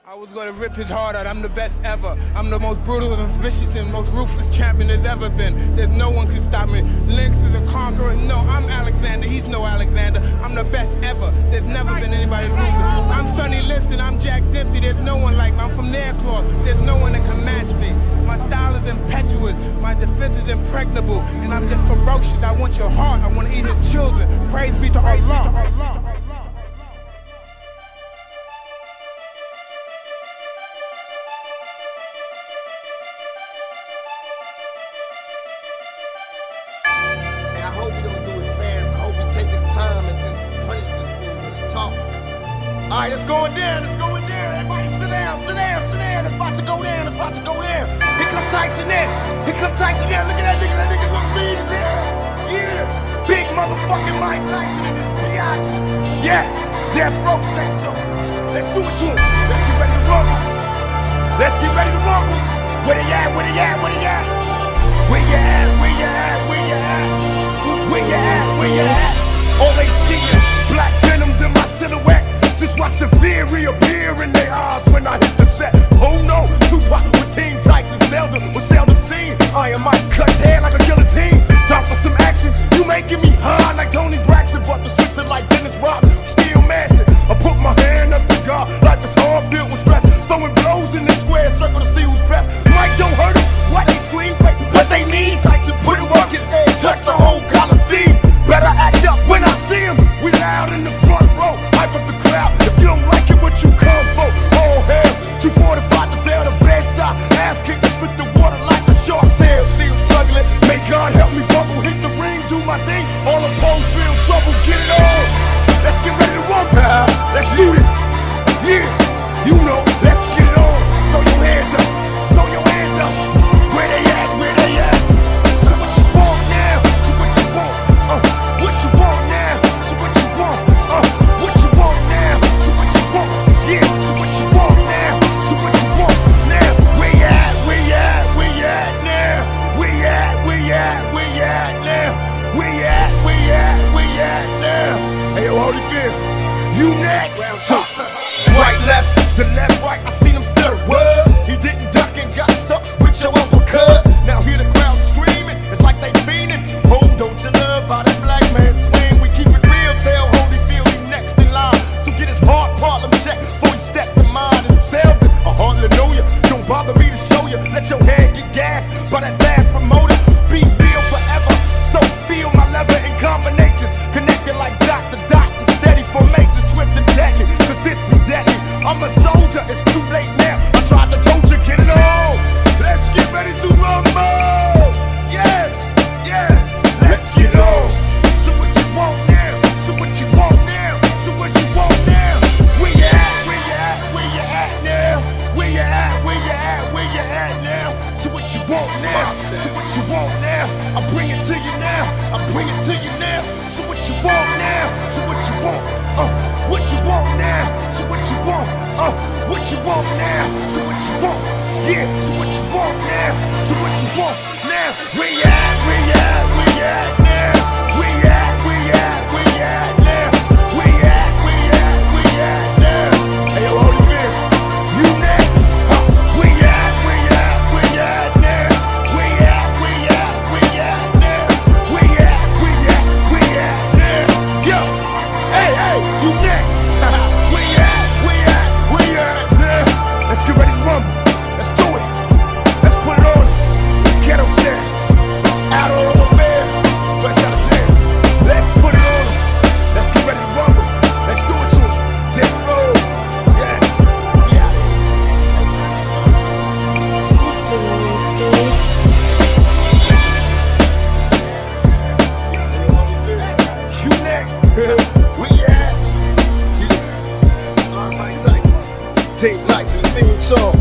I was gonna rip his heart out. I'm the best ever. I'm the most brutal and vicious and most ruthless champion there's ever been. There's no one can stop me. Lynx is a conqueror. No, I'm Alexander. He's no Alexander. I'm the best ever. There's never been anybody ruthless. I'm Sonny Liston. I'm Jack Dempsey. There's no one like me. I'm from Nairclaw. There's no one that can match me. My style is impetuous. My defense is impregnable. And I'm just ferocious. I want your heart. I want to eat his children. Praise be to Allah. I hope he don't do it fast. I hope he take his time and just punish this fool when he talk. All right, it's going down. It's going down. Everybody sit down, sit down, sit down. It's about to go down. It's about to go down. Here come Tyson in. Here come Tyson in. Look at that nigga. That nigga look mean as hell. Yeah. Big motherfucking Mike Tyson in this biatch. Yes. Death Row say so. Let's do it to him. Let's get ready to rumble. Let's get ready to rumble. Where they at? Where they at? Where they at? Where you at? Where you at? Where you at? Where you at? Where you at? All they see is black venoms in my silhouette. Just watch the fear reappear in their eyes when I hit the set. Oh no, Tupac with Team Tyson was seldom seen. I am Mike Cut's head like a guillotine. Time for some action. You making me high like Tony Braxton, but the switcher like Dennis Rodman. Still mashing. I put my hand up to God like it's hard filled with stress. Throwing blows in this square circle to see who's best. Mike don't hurt him. Why they swing fake? What they need? Tyson put him work his head. Touch the whole Coliseum. Better act up when I see him. We loud in the front row. Hype up the crowd. If you don't like it, what you come for? All hell. 245 to fail the best stop. Ass kick us with the water like a shark's tail. Still struggling. May God help me bubble. Hit the ring, do my thing. All opposed feel trouble. Get it on. Let's get ready to run, pal. Let's do this. Yeah. You know. Let's get it on. Throw your hands up. Throw your hands up. Where they at? Where they at? So what you want now? So what you want? What you want now? So what you want? What you want now? So what you want? Yeah. So what you want now? So what you want now? Where you at? Where you at? Where you at now? Where you at? Where you at? Where you at now? Where you at? Where you at? Where you at now? Hey, yo, Holyfield, you next. Right, left, the left, right. I seen him stutter. What? He didn't duck and got stuck with your uppercut. Now hear the crowd screaming. It's like they fiending. Oh, don't you love how that black man swing? We keep it real. Tell Holyfield he next in line to get his heart part. Let me check before he step to mine himself. I hardly know you. Don't bother me to show you. Let your head get gassed by that fast promoter. Be real forever. So feel my lever in combinations. Connected like dot to dot and steady formation. Swift and deadly. Cause this be deadly. I'm a soldier. It's too late now. I tried to told you, get it on. Let's get ready to rumble. Yes, yes. Let's get on. So what you want now? So what you want now? So what you want now? Where you at? Where you at? Where you at now? Where you at? Where you at? Where you at now? So what you want now? So what you want now? I bring it to you now. I bring it to you now. So what you want now? So what you want? What you want now? So what you want? What you want now? So what you want? Yeah. So what you want now? So what you want now? Where you at? Where you at? Where you at now? Where you at? Where you at? Where you at now? Where you at? Where you at? Where you at now? Hey, yo, Holyfield, you next. Where you at? Where you at? Where you at now? Where you at? Where you at? Where you at now? Where you at? Where you at? Where you at now? Yo, hey, hey, you next. Where you at? Where you at? Where you at now? Let's get ready to rumble. Let's do it. Let's put it on. Ghetto shit. Out of the bed. Fresh out of jail. Let's put it on. Let's get ready to rumble. Let's do it to it. Take the road. Yes. Yeah. You next. Where you at? Yeah. Team Tyson, theme song.